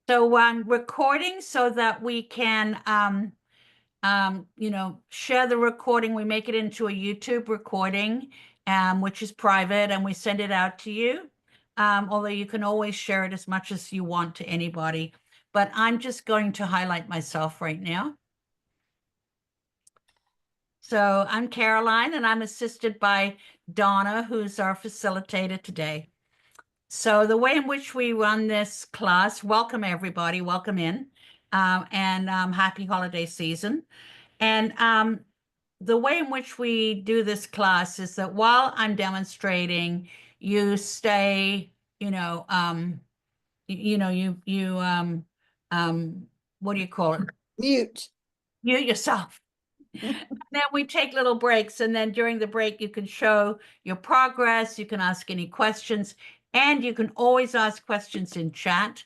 So I'm recording so that we can, share the recording. We make it into a YouTube recording, which is private, and we send it out to you. Although you can always share it as much as you want to anybody. But I'm just going to highlight myself right now. So I'm Caroline, and I'm assisted by Donna, who's our facilitator today. So the way in which we run this class, welcome everybody, welcome in, and happy holiday season. And the way in which we do this class is that while I'm demonstrating, you stay, what do you call it? Mute. Mute yourself. Then we take little breaks, and then during the break, you can show your progress, you can ask any questions, and you can always ask questions in chat.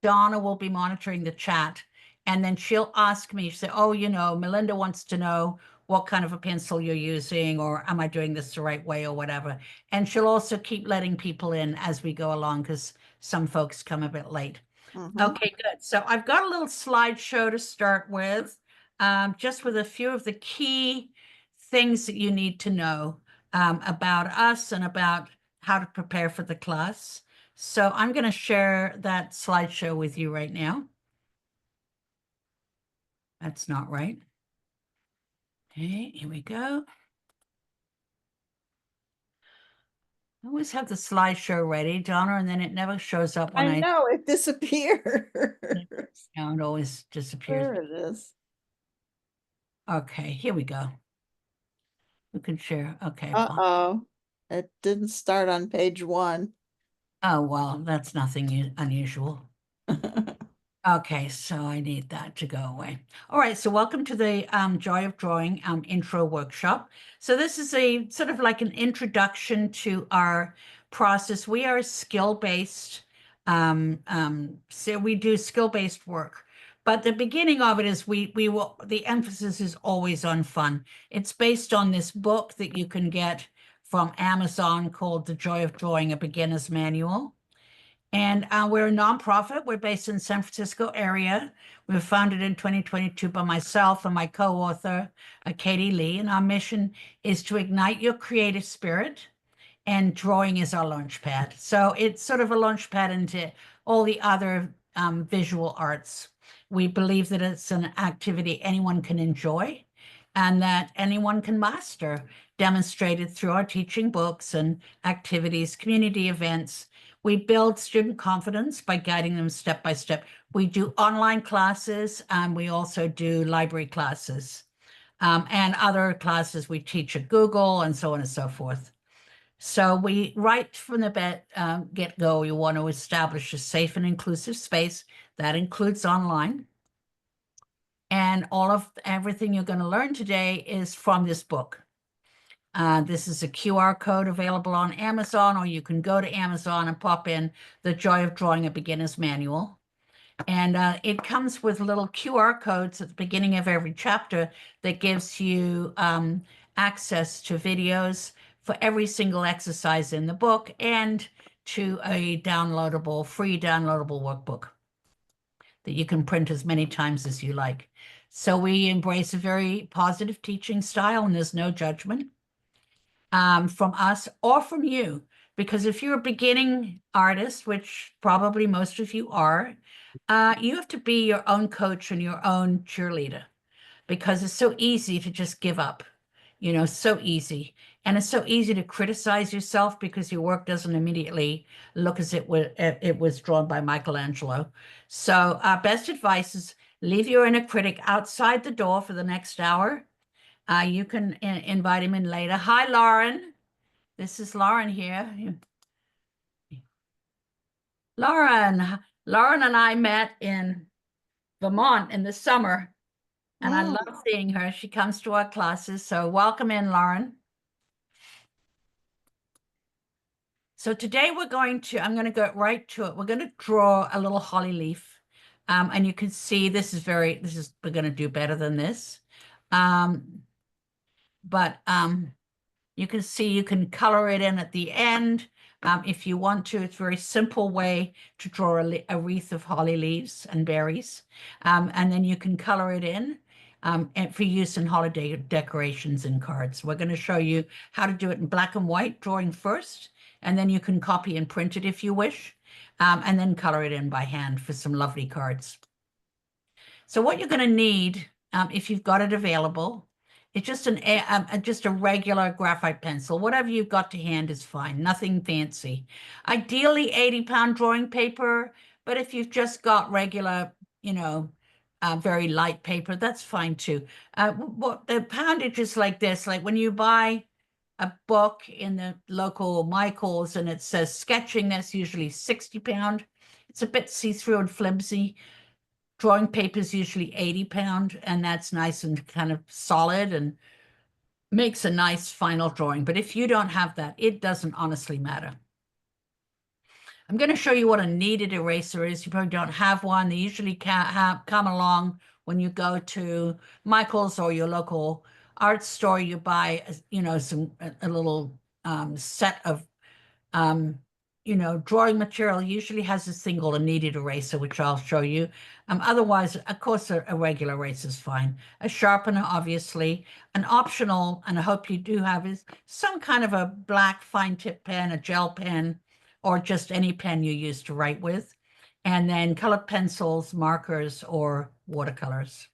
Donna will be monitoring the chat, and then she'll ask me, she'll say, oh, Melinda wants to know what kind of a pencil you're using, or am I doing this the right way, or whatever. And she'll also keep letting people in as we go along, because some folks come a bit late. Okay, good. So I've got a little slideshow to start with, just with a few of the key things that you need to know about us and about how to prepare for the class. So I'm going to share that slideshow with you right now. That's not right. Okay, here we go. I always have the slideshow ready, Donna, and then it never shows up when I know it disappeared. No, it always disappears. There it is. Okay, here we go. We can share. Okay, fine. Uh-oh. It didn't start on page 1. Oh, well, that's nothing unusual. Okay, so I need that to go away. All right, so welcome to the Joy of Drawing intro workshop. So this is a sort of like an introduction to our process. We are skill-based, so we do skill-based work. But the beginning of it is the emphasis is always on fun. It's based on this book that you can get from Amazon called The Joy of Drawing, a Beginner's Manual. And we're a nonprofit. We're based in the San Francisco area. We were founded in 2022 by myself and my co-author, Katie Lee. And our mission is to ignite your creative spirit, and drawing is our launch pad. So it's sort of a launch pad into all the other visual arts. We believe that it's an activity anyone can enjoy and that anyone can master, demonstrated through our teaching books and activities, community events. We build student confidence by guiding them step by step. We do online classes, and we also do library classes. And other classes we teach at Google, and so on and so forth. So we, right from the get-go, we want to establish a safe and inclusive space that includes online. And everything you're going to learn today is from this book. This is a QR code available on Amazon, or you can go to Amazon and pop in The Joy of Drawing, a Beginner's Manual. And it comes with little QR codes at the beginning of every chapter that gives you access to videos for every single exercise in the book and to a free downloadable workbook that you can print as many times as you like. So we embrace a very positive teaching style, and there's no judgment from us or from you. Because if you're a beginning artist, which probably most of you are, you have to be your own coach and your own cheerleader, because it's so easy to just give up, so easy. And it's so easy to criticize yourself because your work doesn't immediately look as it was drawn by Michelangelo. So our best advice is leave your inner critic outside the door for the next hour. You can invite him in later. Hi, Lauren. This is Lauren here. Lauren and I met in Vermont in the summer, and I love seeing her. She comes to our classes, so welcome in, Lauren. So today I'm going to go right to it. We're going to draw a little holly leaf. And you can see we're going to do better than this. But you can see you can color it in at the end, If you want to, it's a very simple way to draw a wreath of holly leaves and berries. And then you can color it in and for use in holiday decorations and cards. We're going to show you how to do it in black and white, drawing first, and then you can copy and print it if you wish, and then color it in by hand for some lovely cards. So what you're going to need, if you've got it available, it's just a regular graphite pencil. Whatever you've got to hand is fine, nothing fancy. Ideally 80-pound drawing paper, but if you've just got regular, very light paper, that's fine too. What the poundage is like this, like when you buy a book in the local Michael's and it says sketching, that's usually 60-pound. It's a bit see-through and flimsy. Drawing paper is usually 80-pound, and that's nice and kind of solid and makes a nice final drawing. But if you don't have that, it doesn't honestly matter. I'm going to show you what a kneaded eraser is. You probably don't have one. They usually come along when you go to Michael's or your local art store. You buy, a little set of drawing material. Usually has a single and kneaded eraser, which I'll show you. Otherwise, of course, a regular eraser is fine. A sharpener, obviously. An optional, and I hope you do have, is some kind of a black fine tip pen, a gel pen, or just any pen you use to write with. And then colored pencils, markers, or watercolors.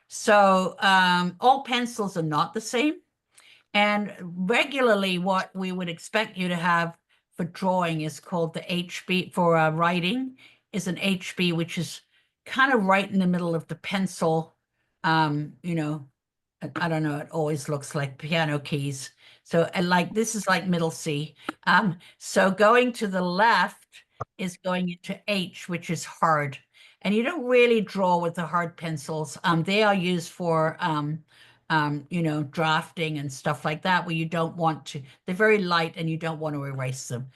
So all pencils are not the same. And regularly what we would expect you to have for drawing is called the HB, for writing is an HB, which is kind of right in the middle of the pencil. I don't know, it always looks like piano keys. So like this is like middle C. So going to the left is going into H, which is hard. And you don't really draw with the hard pencils. They are used for drafting and stuff like that, where you don't want to, they're very light and you don't want to erase them.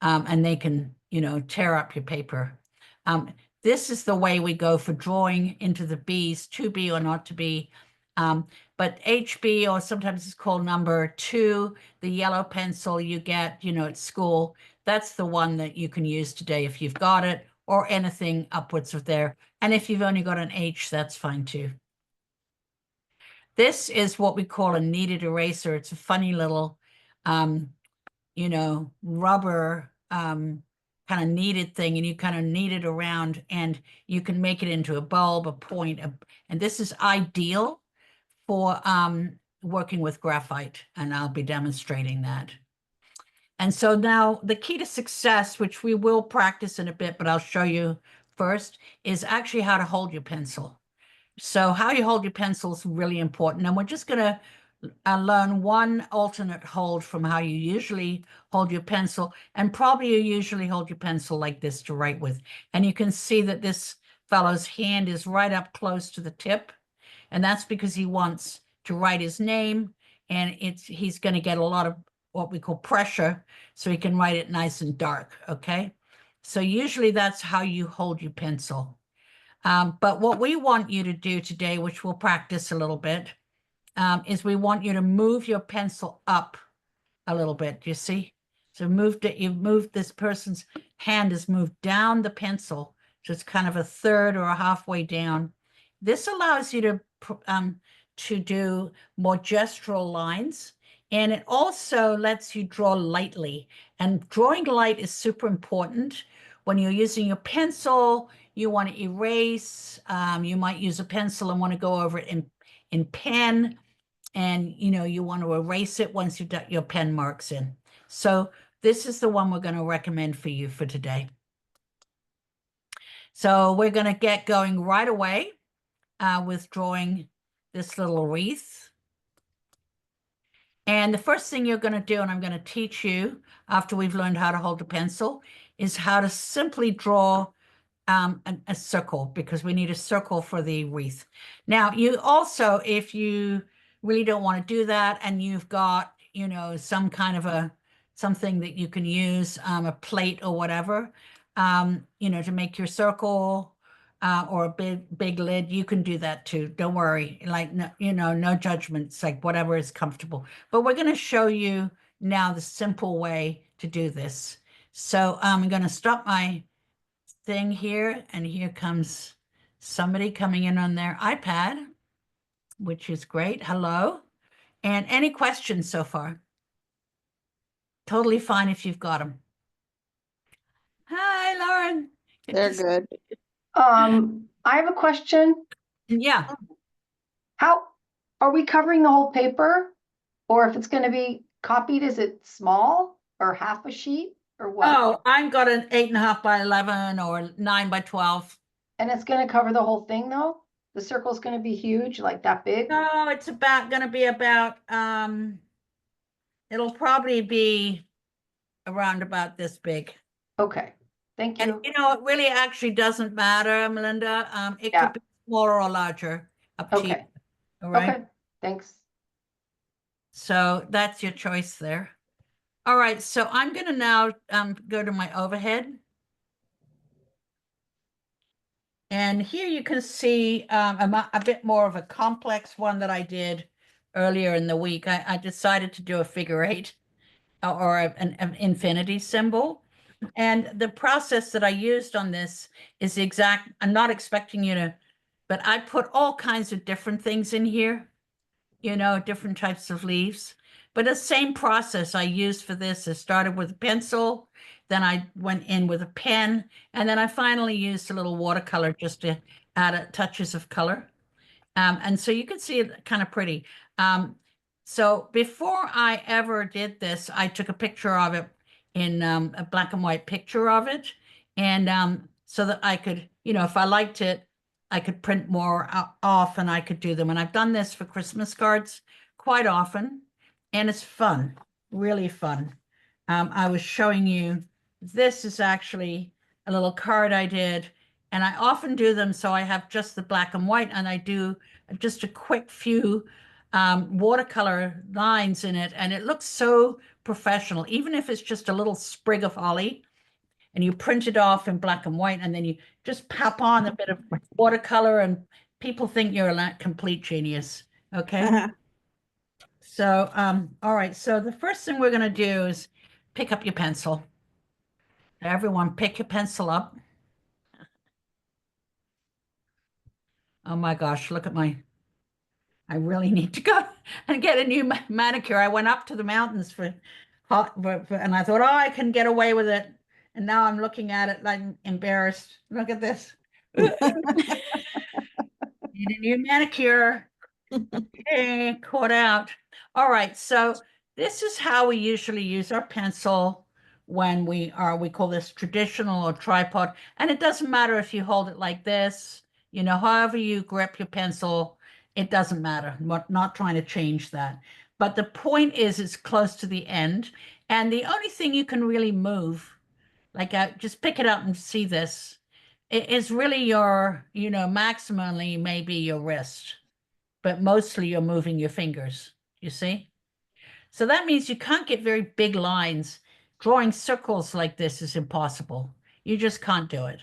And they can, tear up your paper. This is the way we go for drawing into the B's, to be or not to be. But HB, or sometimes it's called number 2, the yellow pencil you get, at school, that's the one that you can use today if you've got it, or anything upwards of there. And if you've only got an H, that's fine too. This is what we call a kneaded eraser. It's a funny little, rubber kind of kneaded thing, and you kind of knead it around and you can make it into a bulb, a point, and this is ideal for working with graphite, and I'll be demonstrating that. And so now the key to success, which we will practice in a bit, but I'll show you first, is actually how to hold your pencil. So how you hold your pencil is really important. And we're just going to learn one alternate hold from how you usually hold your pencil. And probably you usually hold your pencil like this to write with. And you can see that this fellow's hand is right up close to the tip. And that's because he wants to write his name. And he's going to get a lot of what we call pressure, so he can write it nice and dark, okay? So usually that's how you hold your pencil. But what we want you to do today, which we'll practice a little bit, is we want you to move your pencil up a little bit. You see? So you've moved, this person's hand has moved down the pencil, just kind of a third or a halfway down. This allows you to do more gestural lines, and it also lets you draw lightly. And drawing light is super important. When you're using your pencil, you want to erase. You might use a pencil and want to go over it in pen, and you want to erase it once you've got your pen marks in. So this is the one we're going to recommend for you for today. So we're going to get going right away with drawing this little wreath. And the first thing you're going to do, and I'm going to teach you after we've learned how to hold a pencil, is how to simply draw a circle, because we need a circle for the wreath. Now, you also, if you really don't want to do that and you've got, some kind of something that you can use, a plate or whatever, to make your circle, or a big lid, you can do that too. Don't worry. Like, no judgments, like whatever is comfortable. But we're going to show you now the simple way to do this. So I'm going to stop my thing here, and here comes somebody coming in on their iPad, which is great. Hello. And any questions so far? Totally fine if you've got them. Hi, Lauren. Good They're to see good. I have a question. you. Yeah. How are we covering the whole paper? Or if it's going to be copied, is it small or half a sheet or what? Oh, I've got an 8.5 by 11 or 9 by 12. And it's going to cover the whole thing though? The circle's going to be huge, like that big? No, it's about going to be about, it'll probably be around about this big. Okay, thank And you. you know, it really actually doesn't matter, Melinda. It Yeah. could be smaller or larger, up to you. Okay, All right. okay, thanks. So that's your choice there. All right. So I'm going to now go to my overhead. And here you can see a bit more of a complex one that I did earlier in the week. I decided to do a figure eight or an infinity symbol. And the process that I used on this is the exact, I'm not expecting you to, but I put all kinds of different things in here, you know, different types of leaves. But the same process I used for this. I started with a pencil, then I went in with a pen, and then I finally used a little watercolor just to add touches of color. And so you can see it kind of pretty. So before I ever did this, I took a picture of it in a black and white picture of it. And so that I could, you know, if I liked it, I could print more off and I could do them. And I've done this for Christmas cards quite often. And it's fun, really fun. I was showing you, this is actually a little card I did. And I often do them so I have just the black and white, and I do just a quick few watercolor lines in it, and it looks so professional, even if it's just a little sprig of holly, and you print it off in black and white, and then you just pop on a bit of watercolor, and people think you're a complete genius. Okay. So, all right. So the first thing we're going to do is pick up your pencil. Everyone, pick your pencil up. Oh my gosh, look at my, I really need to go and get a new manicure. I went up to the mountains and I thought, oh, I can get away with it. And now I'm looking at it like embarrassed. Look at this. Need a new manicure. Okay, caught out. All right, so this is how we usually use our pencil when we call this traditional or tripod. And it doesn't matter if you hold it like this, you know, however you grip your pencil, it doesn't matter. I'm not trying to change that. But the point is it's close to the end. And the only thing you can really move, like just pick it up and see this, it is really your, you know, maximally maybe your wrist, but mostly you're moving your fingers, you see? So that means you can't get very big lines. Drawing circles like this is impossible. You just can't do it.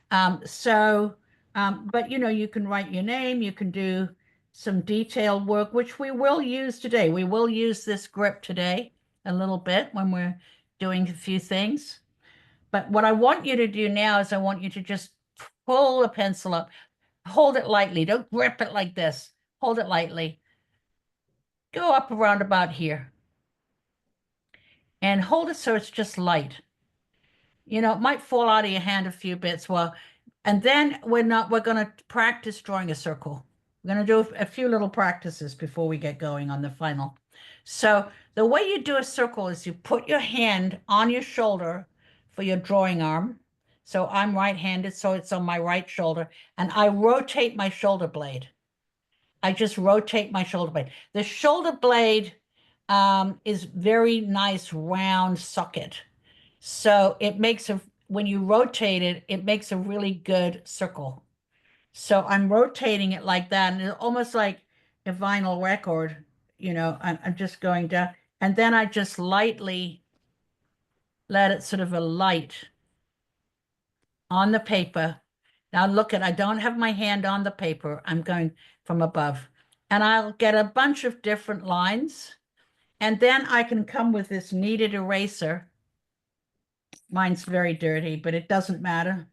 But you know, you can write your name, you can do some detailed work, which we will use today. We will use this grip today a little bit when we're doing a few things. But what I want you to do now is I want you to just pull the pencil up, hold it lightly. Don't grip it like this. Hold it lightly. Go up around about here and hold it so it's just light. You know, it might fall out of your hand a few bits. Well, and then we're going to practice drawing a circle. We're going to do a few little practices before we get going on the final. So the way you do a circle is you put your hand on your shoulder for your drawing arm. So I'm right-handed, so it's on my right shoulder, and I rotate my shoulder blade. I just rotate my shoulder blade. The shoulder blade is very nice round socket. So it makes when you rotate it, it makes a really good circle. So I'm rotating it like that, and it's almost like a vinyl record, you know, I'm just going down, and then I just lightly let it sort of alight on the paper. Now look I don't have my hand on the paper. I'm going from above. And I'll get a bunch of different lines. And then I can come with this kneaded eraser Mine's very dirty, but it doesn't matter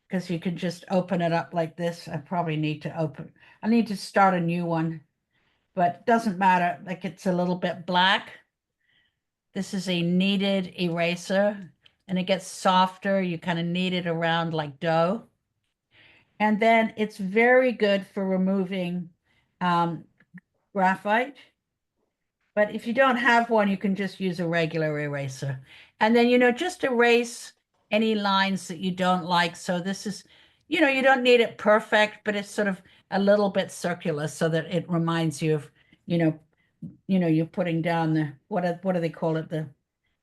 because you can just open it up like this. I probably need to start a new one, but it doesn't matter. Like it's a little bit black. This is a kneaded eraser and it gets softer. You kind of knead it around like dough. And then it's very good for removing graphite. But if you don't have one, you can just use a regular eraser. And then, just erase any lines that you don't like. So this is, you don't need it perfect, but it's sort of a little bit circular so that it reminds you of, you're putting down the, what do they call it? The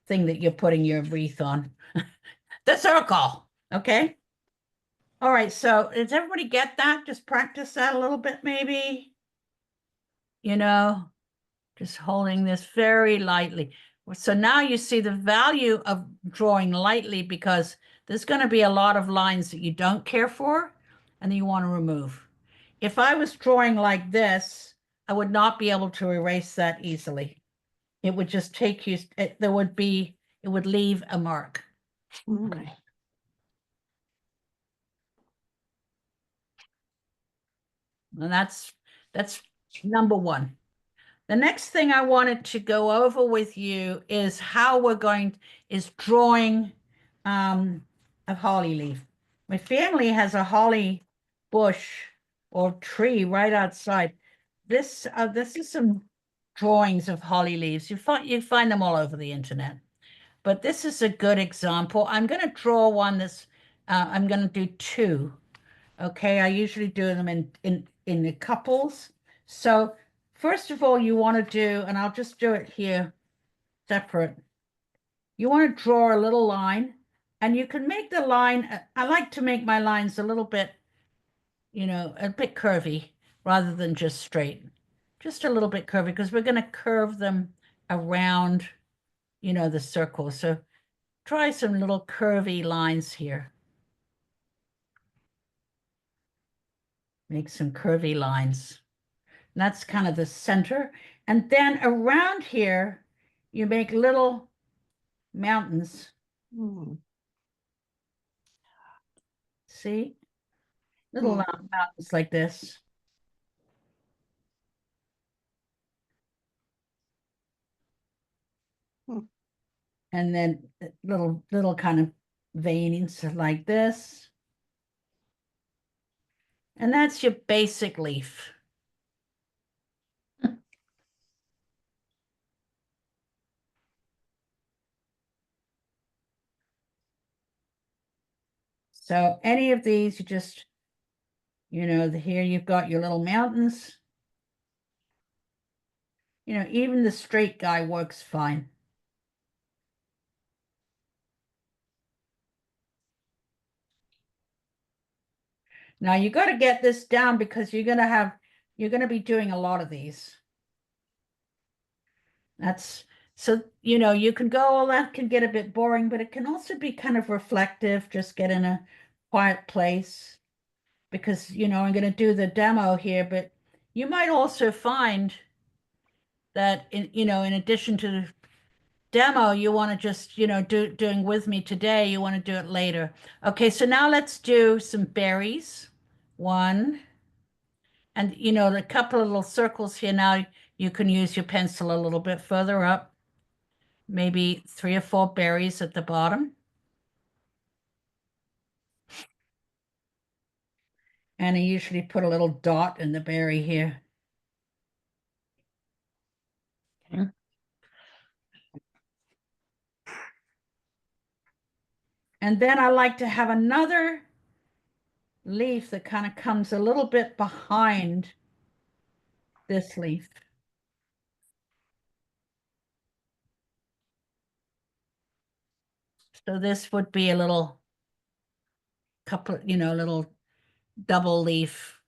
thing that you're putting your wreath on. The circle, okay? All right, so does everybody get that? Just practice that a little bit, maybe. Just holding this very lightly. So now you see the value of drawing lightly because there's going to be a lot of lines that you don't care for and that you want to remove. If I was drawing like this, I would not be able to erase that easily. It would just take you, it would leave a mark. Okay. And that's number one. The next thing I wanted to go over with you is how is drawing a holly leaf. My family has a holly bush or tree right outside. This is some drawings of holly leaves. You find them all over the internet. But this is a good example. I'm going to draw one I'm going to do two. Okay, I usually do them in the couples. So first of all, you want to do, and I'll just do it here separate. You want to draw a little line, and you can make the line. I like to make my lines a little bit, a bit curvy rather than just straight. Just a little bit curvy because we're going to curve them around, the circle. So try some little curvy lines here. Make some curvy lines. And that's kind of the center. And then around here, you make little mountains. See? Little mountains like this. And then little kind of veinings like this. And that's your basic leaf. So any of these, you just, here you've got your little mountains. Even the straight guy works fine. Now you got to get this down because you're going to be doing a lot of these. So, you can go, well, that can get a bit boring, but it can also be kind of reflective, just get in a quiet place because, I'm going to do the demo here, but you might also find that in addition to the demo, you want to just, doing with me today, you want to do it later. Okay, so now let's do some berries. One. And, a couple of little circles here. Now you can use your pencil a little bit further up. Maybe 3 or 4 berries at the bottom. And I usually put a little dot in the berry here. Okay. And then I like to have another leaf that kind of comes a little bit behind this leaf. So this would be a little couple, little double leaf.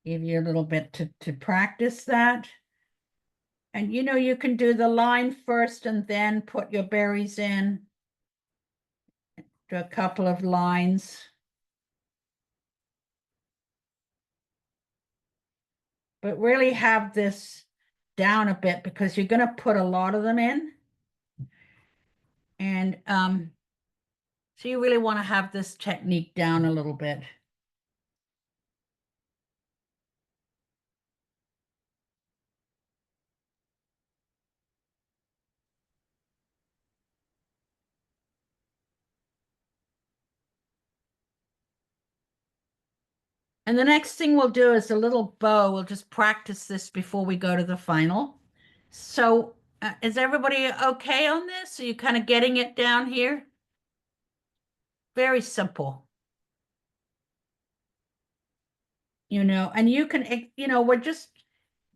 Give you a little bit to practice that. And you can do the line first and then put your berries in. Do a couple of lines. But really have this down a bit because you're going to put a lot of them in. And so you really want to have this technique down a little bit. And the next thing we'll do is a little bow. We'll just practice this before we go to the final. So is everybody okay on this? Are you kind of getting it down here? Very simple. And you can, we're just,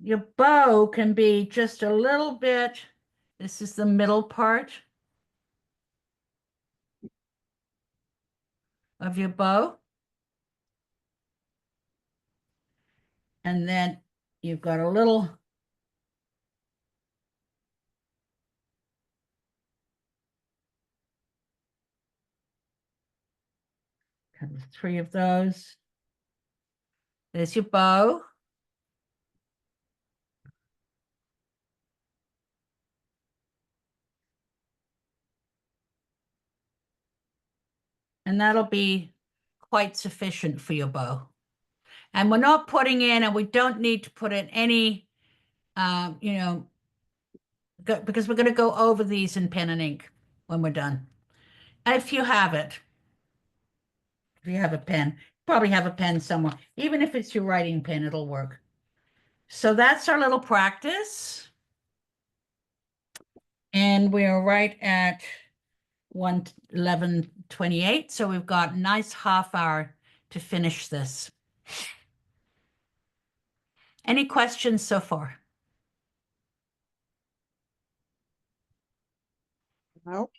your bow can be just a little bit. This is the middle part of your bow. And then you've got a little kind of 3 of those. There's your bow. And that'll be quite sufficient for your bow. And we're not putting in, and we don't need to put in any, because we're going to go over these in pen and ink when we're done. If you have it, if you have a pen, probably have a pen somewhere. Even if it's your writing pen, it'll work. So that's our little practice. And we're right at 11:28. So we've got a nice half hour to finish this. Any questions so far? Nope.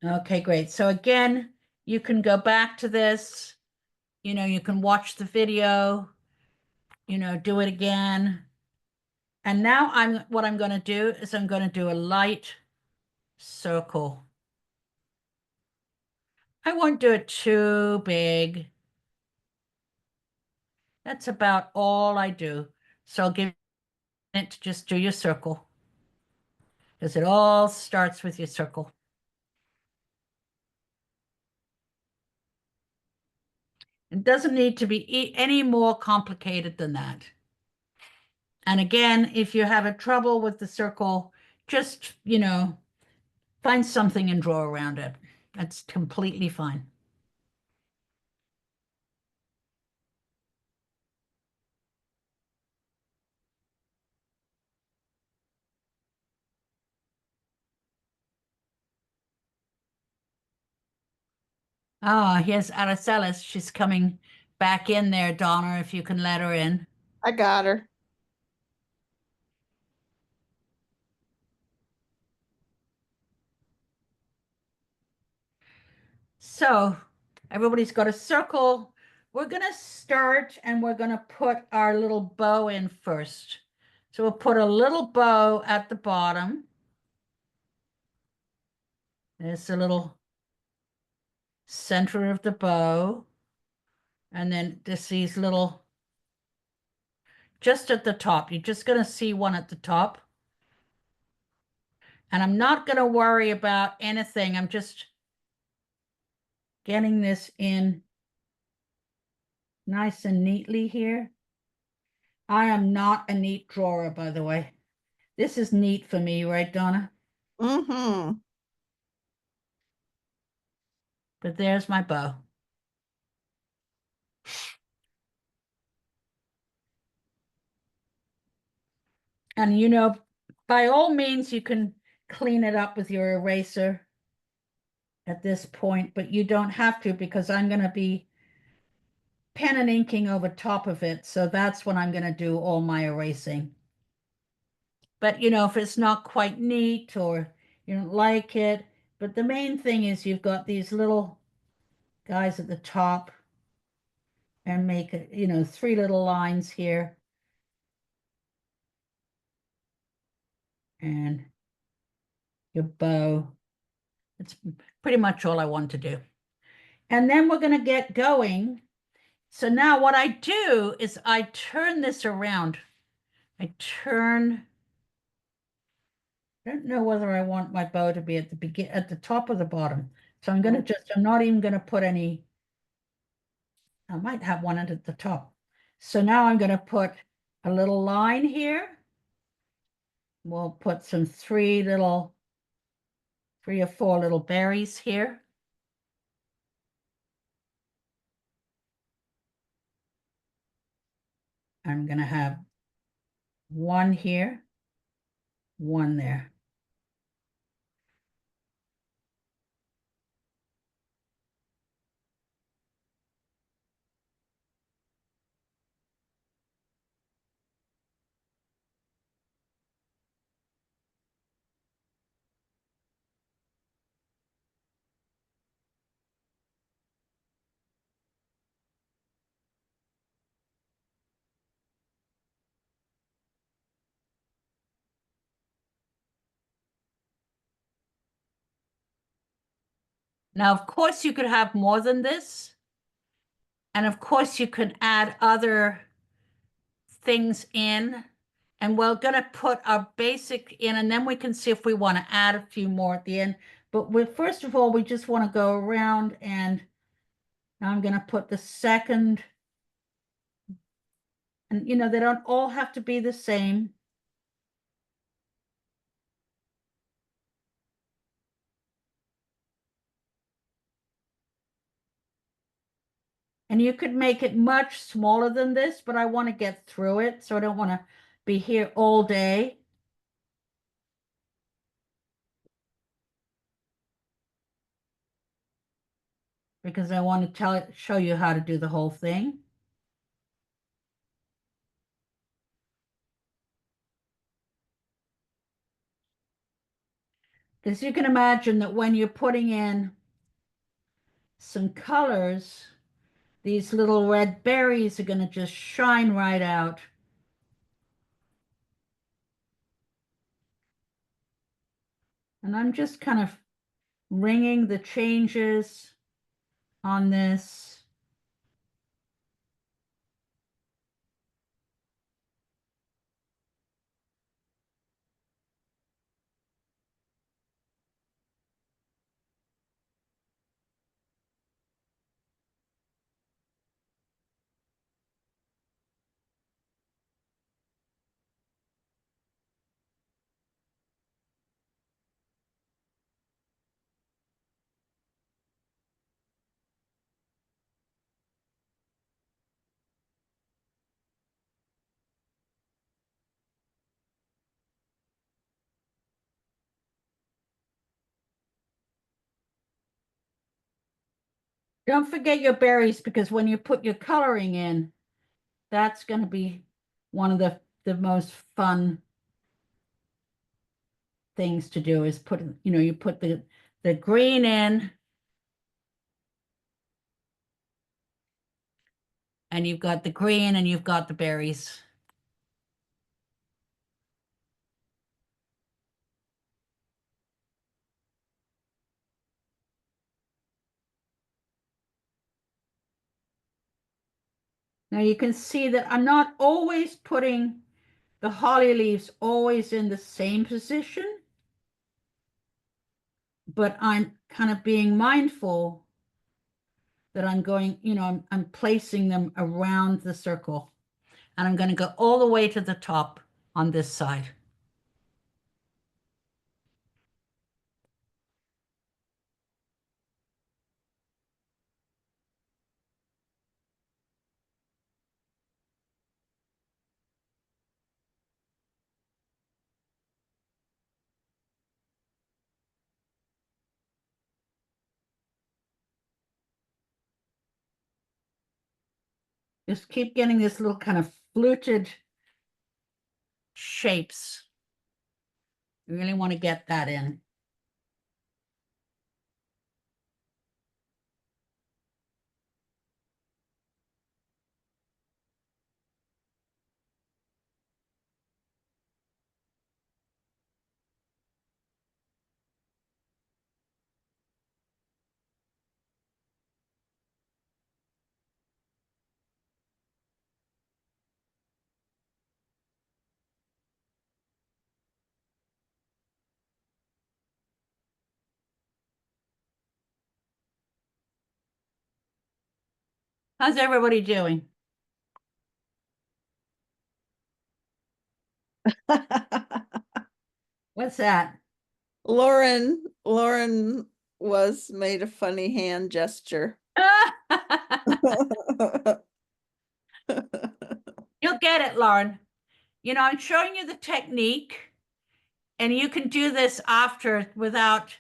Okay, great. So again, you can go back to this, you can watch the video, do it again. And now what I'm going to do is I'm going to do a light circle. I won't do it too big. That's about all I do. So I'll give it to just do your circle, because it all starts with your circle. It doesn't need to be any more complicated than that. And again, if you have a trouble with the circle, just, find something and draw around it. That's completely fine. Ah, here's Aracelis. She's coming back in there, Donna, if you can let her in. I got her. So everybody's got a circle. We're going to start and we're going to put our little bow in first. So we'll put a little bow at the bottom. There's a little center of the bow. And then just these little, just at the top. You're just going to see one at the top. And I'm not going to worry about anything. I'm just getting this in nice and neatly here. I am not a neat drawer, by the way. This is neat for me, right, Donna? Mm-hmm. But there's my bow. And by all means, you can clean it up with your eraser at this point, but you don't have to, because I'm going to be pen and inking over top of it. So that's when I'm going to do all my erasing. But, if it's not quite neat or you don't like it, but the main thing is you've got these little guys at the top, and make it, 3 little lines here. And your bow. It's pretty much all I want to do. And then we're going to get going. So now what I do is I turn this around. I turn don't know whether I want my bow to be at the top or the bottom. So I'm gonna I'm not even gonna put any, I might have one at the top. So now I'm gonna put a little line here. We'll put some three or four little berries here. I'm gonna have one here, one there. Now, of course, you could have more than this. And of course, you can add other things in. And we're going to put our basic in, and then we can see if we want to add a few more at the end. But first of all, we just want to go around, and now I'm going to put the second. And, they don't all have to be the same. And you could make it much smaller than this, but I want to get through it, so I don't want to be here all day. Because I want to show you how to do the whole thing. Because you can imagine that when you're putting in some colors, these little red berries are going to just shine right out. And I'm just kind of ringing the changes on this. Don't forget your berries, because when you put your coloring in, that's going to be one of the most fun things to do, is put, you put the green in, and you've got the green and you've got the berries. Now you can see that I'm not always putting the holly leaves always in the same position, but I'm kind of being mindful that I'm going, I'm placing them around the circle, and I'm going to go all the way to the top on this side. Just keep getting this little kind of fluted shapes. You really want to get that in. How's everybody doing? What's that? Lauren was made a funny hand gesture. You'll get it, Lauren. You know, I'm showing you the technique, and you can do this after without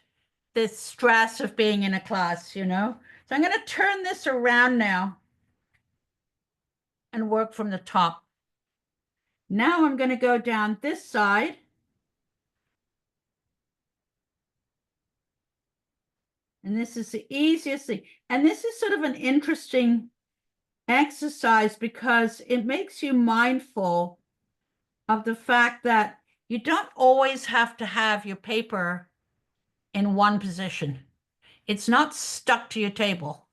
the stress of being in a class, you know? So I'm going to turn this around now and work from the top. Now I'm going to go down this side. And this is the easiest thing. And this is sort of an interesting exercise because it makes you mindful of the fact that you don't always have to have your paper in one position. It's not stuck to your table.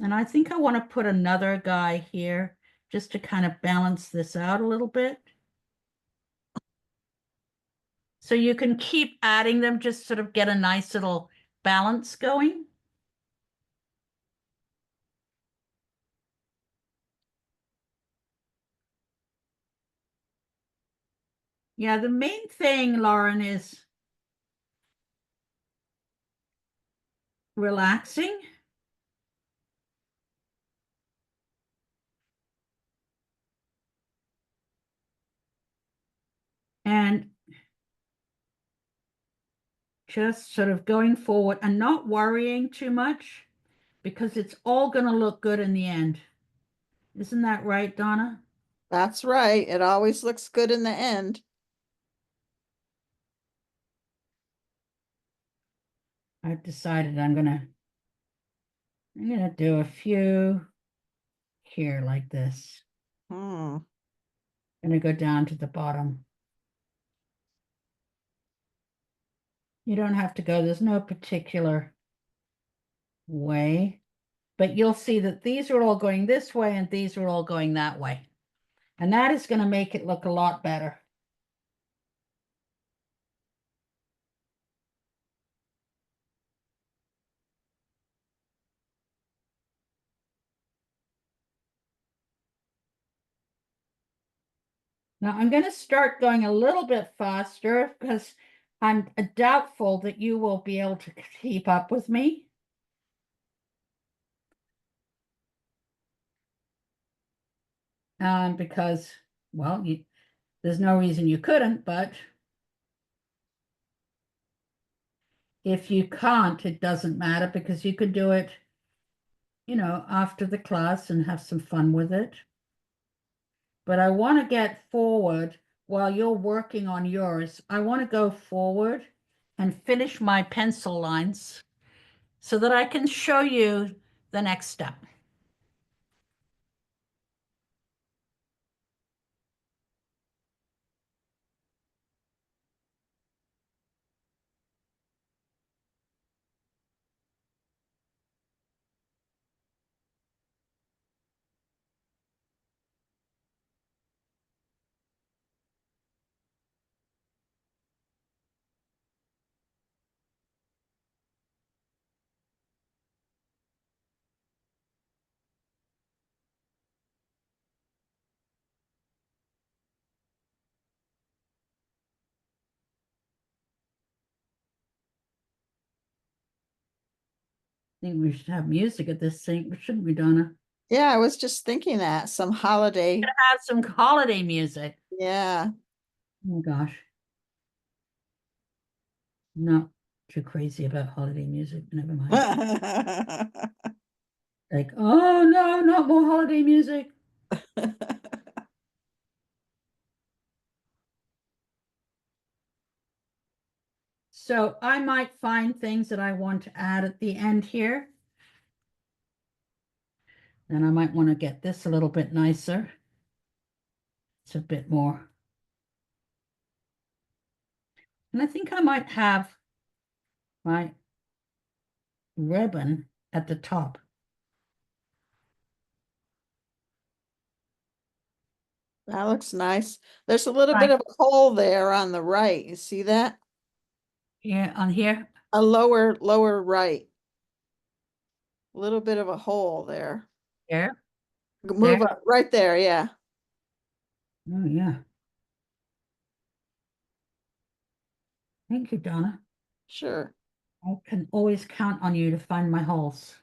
And I think I want to put another guy here just to kind of balance this out a little bit. So you can keep adding them, just sort of get a nice little balance going. Yeah, the main thing, Lauren, is relaxing. And just sort of going forward and not worrying too much because it's all going to look good in the end. Isn't that right, Donna? That's right. It always looks good in the end. I've decided I'm gonna do a few here like this. Hmm. Gonna go down to the bottom. You don't have to go, there's no particular way, but you'll see that these are all going this way and these are all going that way. And that is going to make it look a lot better. Now I'm going to start going a little bit faster because I'm doubtful that you will be able to keep up with me. Because, well, there's no reason you couldn't, but if you can't, it doesn't matter because you could do it, you know, after the class and have some fun with it. But I want to get forward while you're working on yours. I want to go forward and finish my pencil lines so that I can show you the next step. I think we should have music at this thing, shouldn't we, Donna? Yeah, I was just thinking that some holiday. Have some holiday music. Yeah. Oh gosh. Not too crazy about holiday music. Never mind. Like, oh no, not more holiday music. So I might find things that I want to add at the end here. Then I might want to get this a little bit nicer. It's a bit more. And I think I might have my ribbon at the top. That looks nice. There's a little bit Right. of a hole there on the right. You see that? Yeah, on here. A lower right. A little bit of a hole there. There. Move There. up right there. Yeah, Oh, yeah. Thank you, Donna. sure. I can always count on you to find my holes.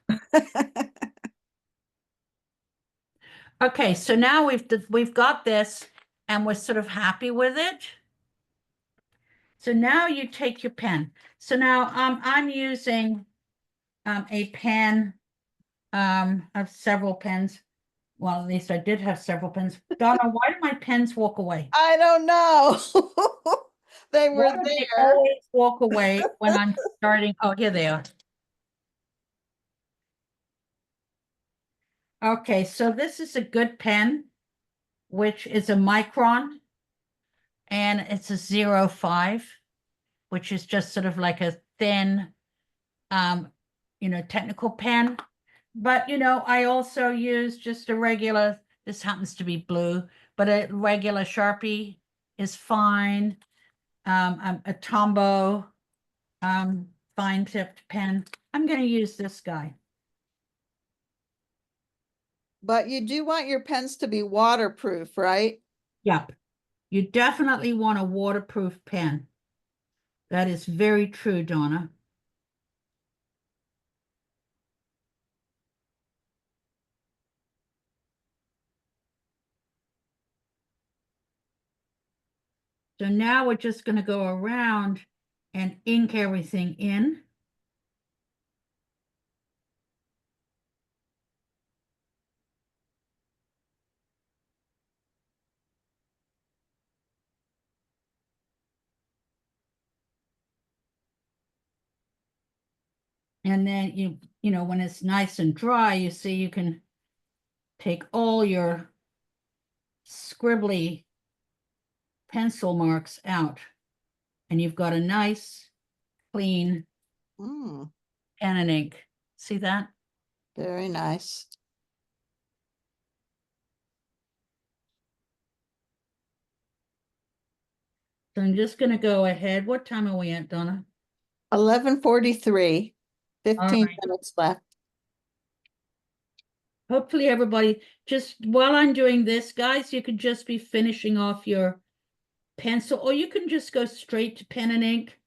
Okay, so now we've got this and we're sort of happy with it. So now you take your pen. So now I'm using a pen. I have several pens. Well, at least I did have several pens. Donna, why do my pens walk away? I don't know. They were Why do they there. always walk away when I'm starting? Oh, here they are. Okay, so this is a good pen, which is a Micron, and it's a 05, which is just sort of like a thin, technical pen. But, I also use just a regular, this happens to be blue, but a regular Sharpie is fine. A Tombow fine tipped pen. I'm going to use this guy. But you do want your pens to be waterproof, right? Yep. You definitely want a waterproof pen. That is very true, Donna. So now we're just going to go around and ink everything in. And then when it's nice and dry, you see you can take all your scribbly pencil marks out. And you've got a nice, clean Mm, pen and ink. See that? very nice. So I'm just going to go ahead. What time are we at, Donna? 11:43, All 15 right. minutes left. Hopefully everybody, just while I'm doing this, guys, you could just be finishing off your pencil, or you can just go straight to pen and ink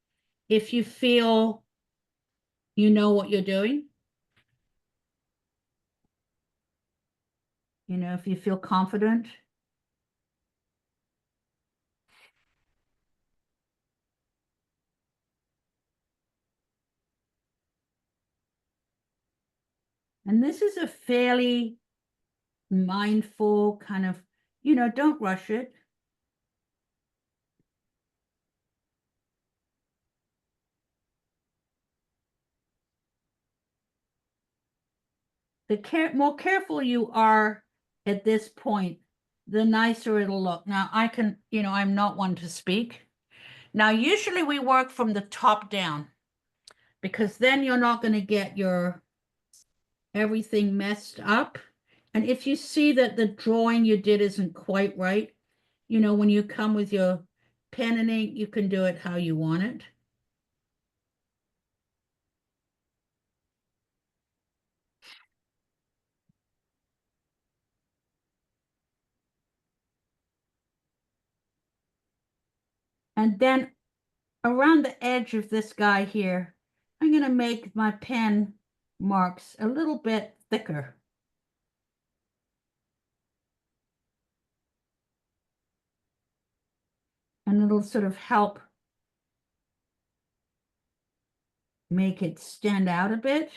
if you feel you know what you're doing. If you feel confident. And this is a fairly mindful kind of, don't rush it. The more careful you are at this point, the nicer it'll look. Now I'm not one to speak. Now, usually we work from the top down because then you're not going to get your everything messed up. And if you see that the drawing you did isn't quite right, when you come with your pen and ink, you can do it how you want it. And then around the edge of this guy here, I'm going to make my pen marks a little bit thicker. And it'll sort of help make it stand out a bit.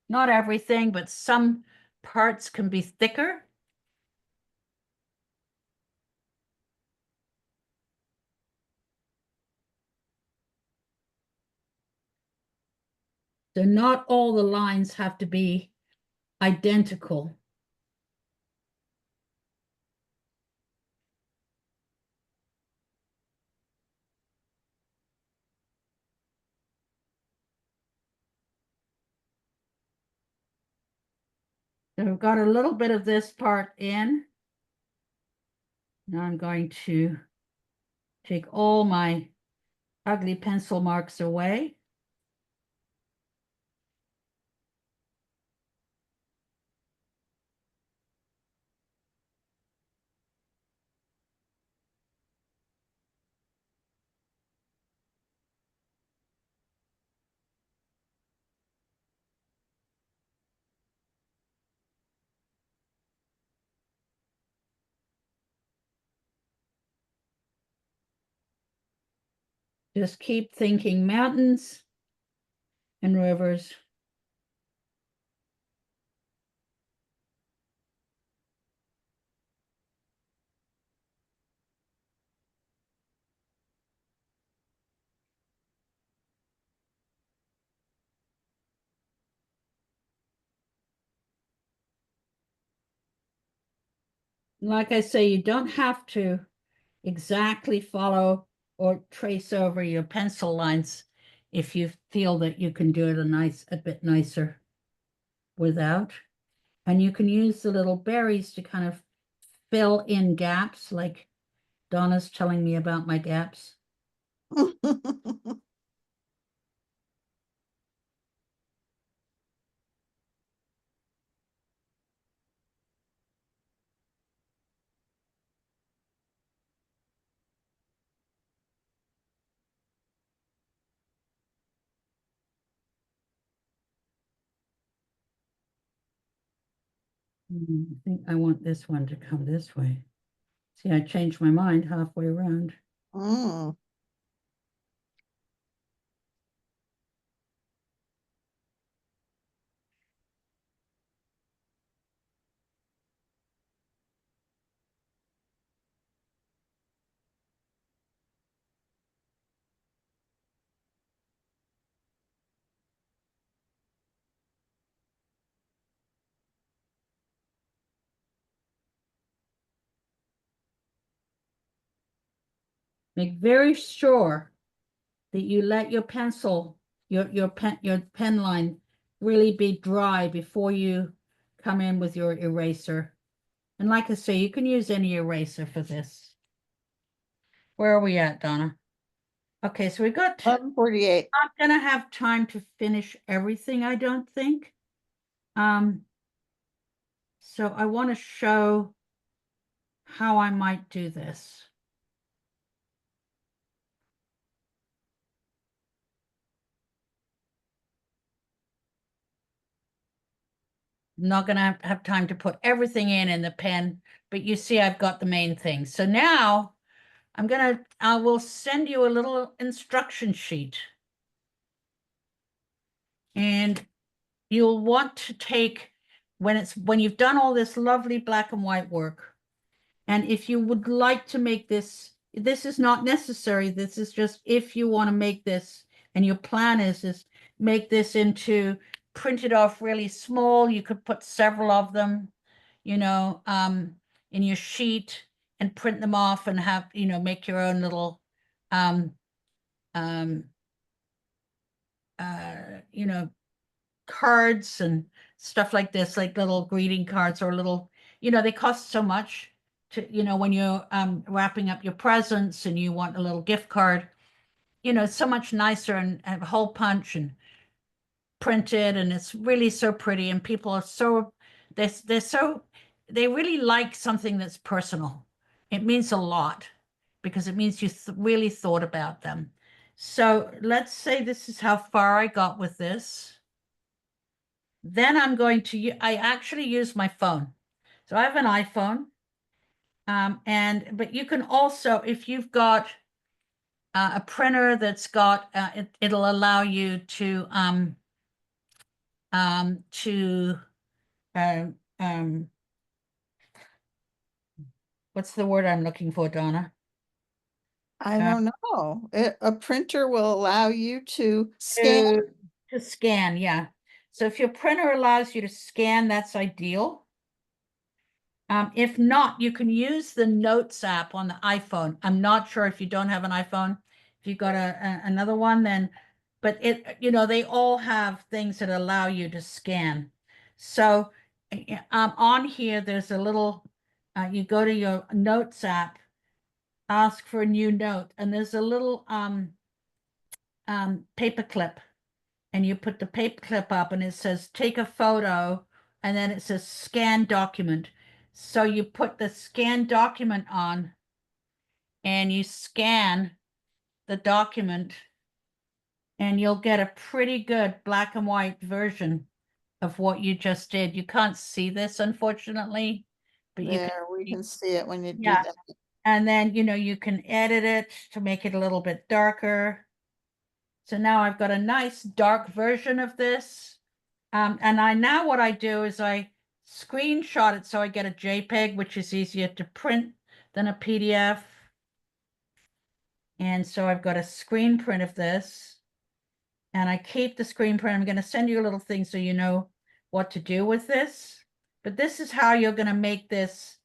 Not everything, but some parts can be thicker. So not all the lines have to be identical. So I've got a little bit of this part in. Now I'm going to take all my ugly pencil marks away. Just keep thinking mountains and rivers. Like I say, you don't have to exactly follow or trace over your pencil lines if you feel that you can do it a bit nicer without. And you can use the little berries to kind of fill in gaps, like Donna's telling me about my gaps. I think I want this one to come this way. See, I changed my mind halfway around. Mm. Make very sure that you let your pencil, your pen line really be dry before you come in with your eraser. And like I say, you can use any eraser for this. Where are we at, Donna? Okay, so we got 11:48. not gonna have time to finish everything, I don't think. So I want to show how I might do this. I'm not gonna have time to put everything in the pen, but you see I've got the main thing. So now I will send you a little instruction sheet. And you'll want to take, when you've done all this lovely black and white work, and if you would like to make this is not necessary, this is just if you want to make this, and your plan is make this into, print it off really small. You could put several of them, in your sheet and print them off and have, make your own little, um, um, cards and stuff like this, like little greeting cards or little, they cost so much to, when you're wrapping up your presents and you want a little gift card, it's so much nicer and have a hole punch and printed, and it's really so pretty, and people are so, they really like something that's personal. It means a lot because it means you really thought about them. So let's say this is how far I got with this. Then I'm going to, I actually use my phone. So I have an iPhone. But you can also, if you've got a printer that's got, it'll allow you to, to, what's the word I'm looking for, Donna? I don't know. A printer will allow you to scan. To scan, yeah. So if your printer allows you to scan, that's ideal. If not, you can use the Notes app on the iPhone. I'm not sure if you don't have an iPhone. If you've got another one, then, but they all have things that allow you to scan. So on here, there's a little, you go to your Notes app, ask for a new note, and there's a little paper clip, and you put the paper clip up and it says take a photo, and then it says scan document. So you put the scan document on and you scan the document, and you'll get a pretty good black and white version of what you just did. You can't see this, unfortunately, but you can There, we can see it when you do yeah. that. And then, you can edit it to make it a little bit darker. So now I've got a nice dark version of this. And now what I do is I screenshot it so I get a JPEG, which is easier to print than a PDF. And so I've got a screen print of this. And I keep the screen print. I'm going to send you a little thing so you know what to do with this. But this is how you're going to make this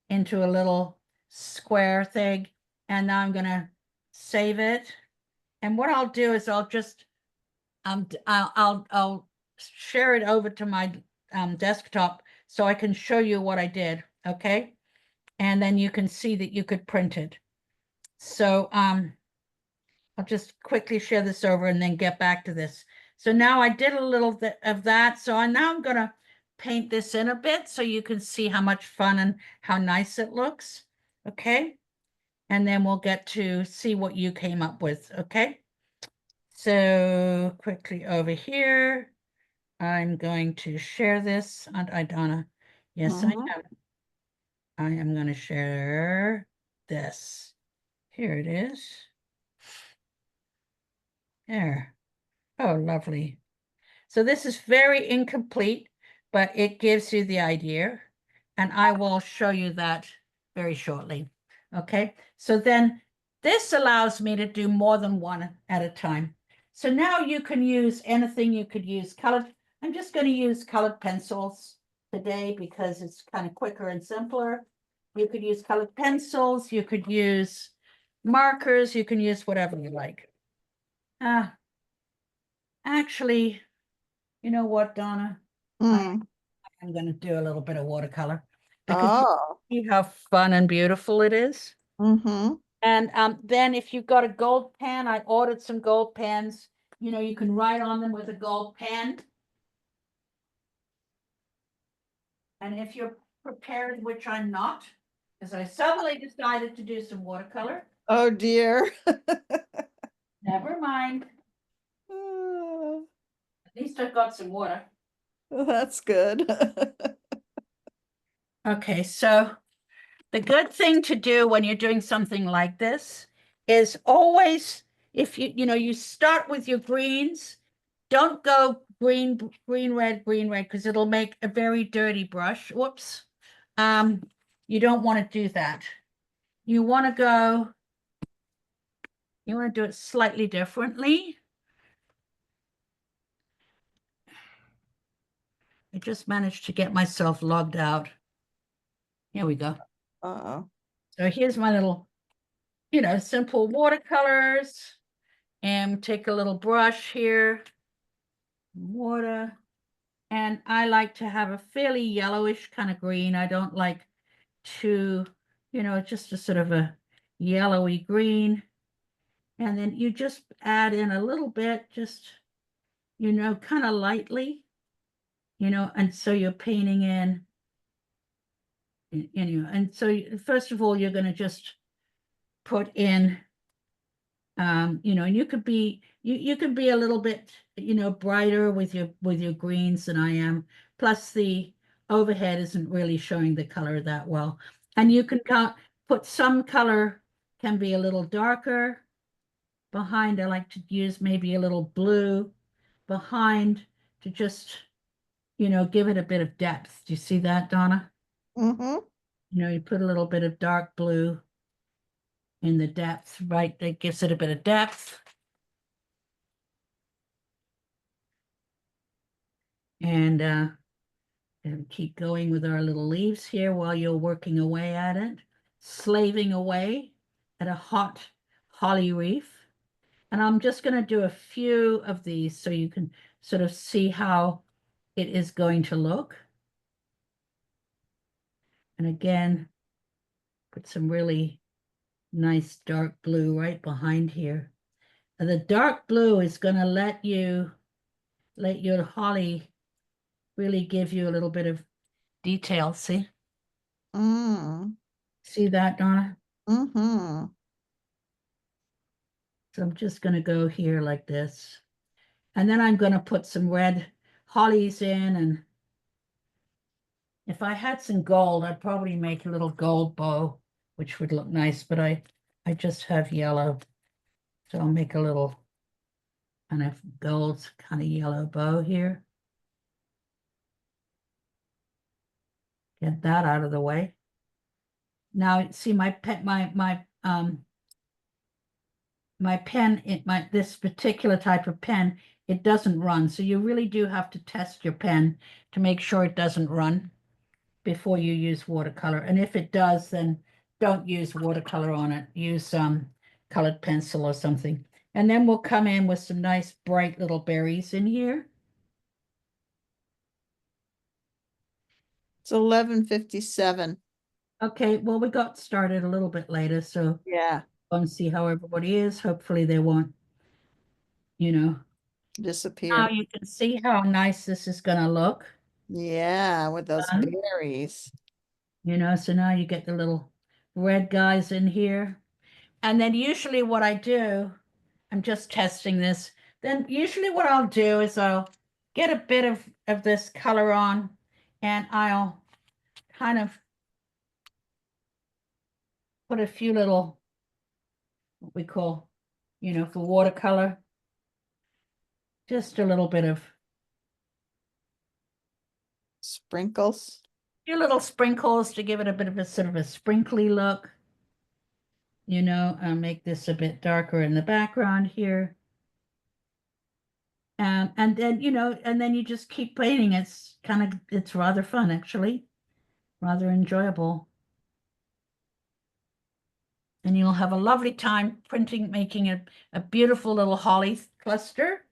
into a little square thing. And now I'm going to save it. And what I'll do is I'll just I'll share it over to my desktop so I can show you what I did. Okay. And then you can see that you could print it. So I'll just quickly share this over and then get back to this. So now I did a little bit of that. So now I'm going to paint this in a bit so you can see how much fun and how nice it looks. Okay. And then we'll get to see what you came up with. Okay. So quickly over here, I'm going to share this. Aren't I, Donna? Yes, I Mhm. am. I am going to share this. Here it is. There. Oh, lovely. So this is very incomplete, but it gives you the idea. And I will show you that very shortly. Okay. So then this allows me to do more than one at a time. So now you can use anything. You could use colored. I'm just going to use colored pencils today because it's kind of quicker and simpler. You could use colored pencils. You could use markers. You can use whatever you like. Actually, you know what, Donna? Mm. I'm going to do a little bit of watercolor because you Oh. see how fun and beautiful it is. Mm-hmm. And then if you've got a gold pen, I ordered some gold pens. You know, you can write on them with a gold pen. And if you're prepared, which I'm not, because I suddenly decided to do some watercolor. Oh dear. Never mind. Oh, At least I've got some water. that's good. Okay, so the good thing to do when you're doing something like this is always, if you start with your greens, don't go green, red, because it'll make a very dirty brush. Whoops. You don't want to do that. You want to do it slightly differently. I just managed to get myself logged out. Here we go. Uh-oh. So here's my little, simple watercolors. And take a little brush here, water. And I like to have a fairly yellowish kind of green. I don't like to, just a sort of a yellowy green. And then you just add in a little bit, just, kind of lightly, and so you're painting in, and so first of all, you're going to just put in, and you could be, you can be a little bit, brighter with your greens than I am. Plus the overhead isn't really showing the color that well. And you can put some color, can be a little darker behind. I like to use maybe a little blue behind to just, give it a bit of depth. Do you see that, Donna? Mm-hmm. You put a little bit of dark blue in the depth, right? That gives it a bit of depth. And keep going with our little leaves here while you're working away at it, slaving away at a hot holly wreath. And I'm just going to do a few of these so you can sort of see how it is going to look. And again, put some really nice dark blue right behind here. And the dark blue is going to let your holly really give you a little bit of detail. See? Mm. See that, Donna? Mm-hmm. So I'm just going to go here like this. And then I'm going to put some red hollies in. And if I had some gold, I'd probably make a little gold bow, which would look nice. But I just have yellow. So I'll make a little kind of gold, kind of yellow bow here. Get that out of the way. Now, see my pen, my pen, this particular type of pen, it doesn't run. So you really do have to test your pen to make sure it doesn't run before you use watercolor. And if it does, then don't use watercolor on it. Use colored pencil or something. And then we'll come in with some nice bright little berries in here. It's 11:57. Okay, well, we got started a little bit later, so Yeah, want to see how everybody is. Hopefully they won't, now disappear. you can see how nice this is going to look. Yeah, with those Done. berries. So now you get the little red guys in here. And then usually what I do, I'm just testing this. Then usually what I'll do is I'll get a bit of this color on and I'll kind of put a few little, what we call, for watercolor, just a little bit of, Sprinkles. few little sprinkles to give it a bit of a sort of a sprinkly look. Make this a bit darker in the background here. And then you just keep painting. It's rather fun, actually, rather enjoyable. And you'll have a lovely time printing, making a beautiful little holly cluster.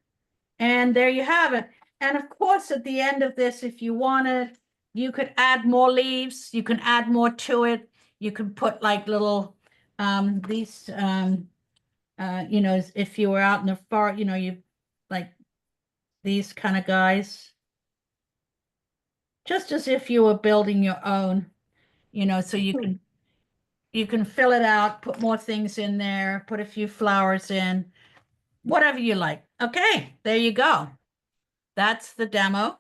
And there you have it. And of course, at the end of this, if you wanted, you could add more leaves. You can add more to it. You can put like little, these, if you were out in the forest, you like these kind of guys. Just as if you were building your own, so you can fill it out, put more things in there, put a few flowers in, whatever you like. Okay, there you go. That's the demo.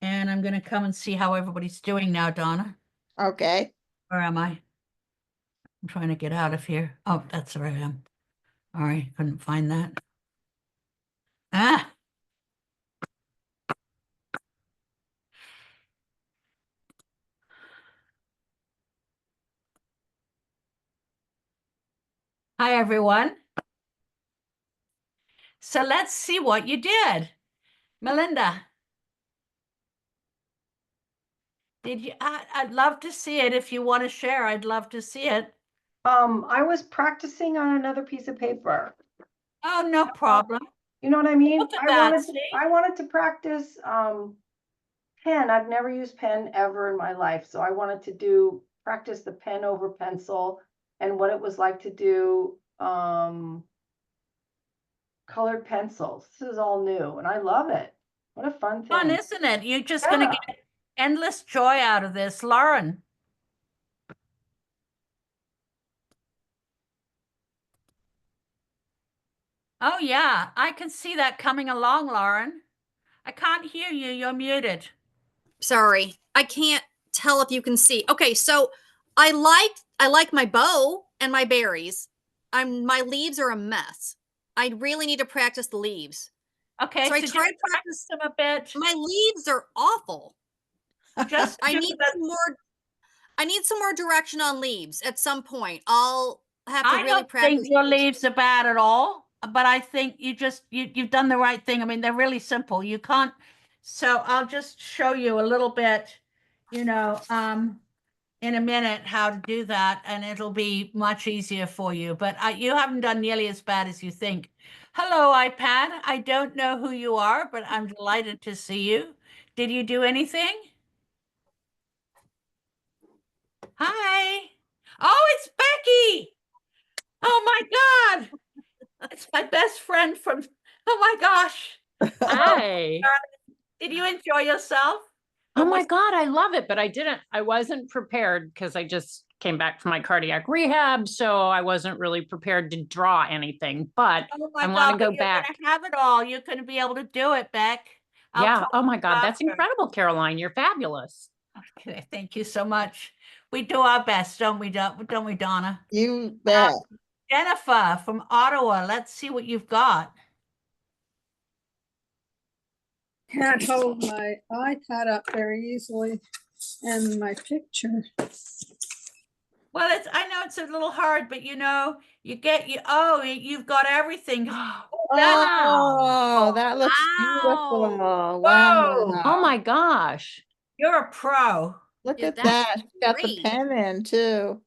And I'm going to come and see how everybody's doing now, Donna. Okay. Where am I? I'm trying to get out of here. Oh, that's where I am. All right, couldn't find that. Ah. Hi, everyone. So let's see what you did. Melinda, did you? I'd love to see it. If you want to share, I'd love to see it. I was practicing on another piece of paper. Oh, no problem. You know what I mean? Look at that, see? I wanted to practice pen. I've never used pen ever in my life. So I wanted to practice the pen over pencil and what it was like to do colored pencils. This is all new and I love it. What a fun Fun, thing. isn't it? You're just going to get endless joy out of this. Lauren. Oh, yeah. I can see that coming along, Lauren. I can't hear you. You're muted. Sorry, I can't tell if you can see. Okay, so I like my bow and my berries. My leaves are a mess. I really need to practice the leaves. Okay, so I just tried to practice them a bit. My leaves are awful. Just I need some more. I need some more direction on leaves at some point. I'll have to really practice. I don't think your leaves are bad at all, but I think you've done the right thing. I mean, they're really simple. You can't. So I'll just show you a little bit, in a minute how to do that, and it'll be much easier for you. But you haven't done nearly as bad as you think. Hello, iPad. I don't know who you are, but I'm delighted to see you. Did you do anything? Hi. Oh, it's Becky. Oh my God. It's my best friend from, oh my gosh. Hi. Did you enjoy yourself? Oh my God, I love it, but I wasn't prepared because I just came back from my cardiac rehab, so I wasn't really prepared to draw anything, but I want to go back. You're gonna have it all. You're going to be able to do it, Beck. Yeah. Oh my God, that's incredible, Caroline. You're fabulous. Okay, thank you so much. We do our best, don't we, Donna? You bet. Jennifer from Ottawa. Let's see what you've got. Can't hold my iPad up very easily and my picture. Well, I know it's a little hard, but you know, you've got everything. Oh, that looks beautiful. Whoa. Wow. Oh my gosh. You're a pro. Look Yeah, at that's that. She got the great. pen in too.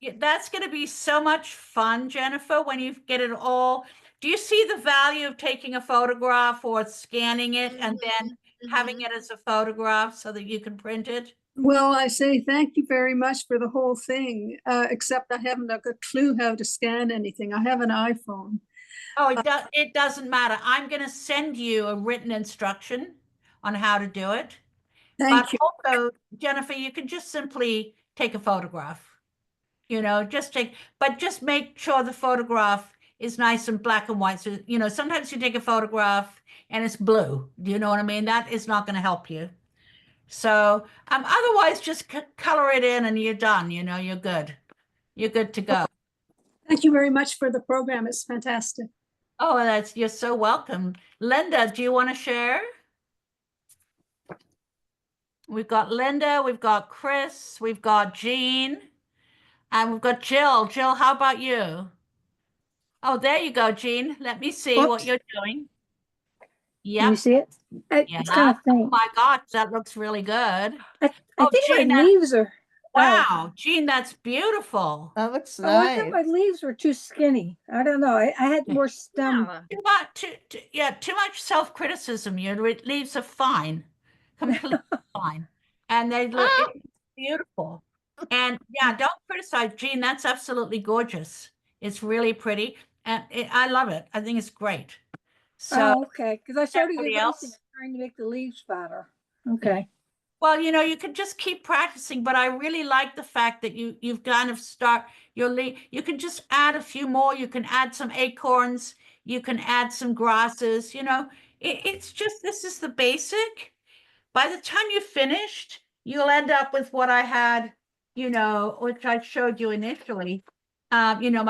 Yeah, that's going to be so much fun, Jennifer, when you get it all. Do you see the value of taking a photograph or scanning it and then having Mhm. it as a photograph so that you can print it? Well, I say thank you very much for the whole thing, except I haven't a clue how to scan anything. I have an iPhone. Oh, it doesn't matter. I'm going to send you a written instruction on how to do it. But Thank you. also, Jennifer, you can just simply take a photograph. You know, but just make sure the photograph is nice and black and white. So, you know, sometimes you take a photograph and it's blue. Do you know what I mean? That is not going to help you. So, otherwise, just color it in and you're done. You know, you're good. You're good to go. Thank you very much for the program. It's fantastic. Oh, you're so welcome. Linda, do you want to share? We've got Linda, we've got Chris, we've got Jean, and we've got Jill. Jill, how about you? Oh, there you go, Jean. Let me see what Oops. you're doing. Can you Yep. see it? Yeah. It's kind of Oh faint. my God, that looks really good. I Oh, think my Jean, leaves are. wow, Jean, that's beautiful. That looks Oh, I nice. thought my leaves were too skinny. I don't know. I had more stem. Yeah. Too much self-criticism. Your leaves are fine, completely fine, and they look it's beautiful. And yeah, don't criticize, Jean. That's absolutely gorgeous. It's really pretty, and I love it. I think it's great. So, Oh, okay. Because I started everybody erasing, else? trying to make the leaves fatter. Okay. Well, you know, you can just keep practicing, but I really like the fact that you've kind of start your leaf. You can just add a few more. You can add some acorns. You can add some grasses. You know, it's just this is the basic. By the time you're finished, you'll end up with what I had, you know, which I showed you initially. You know,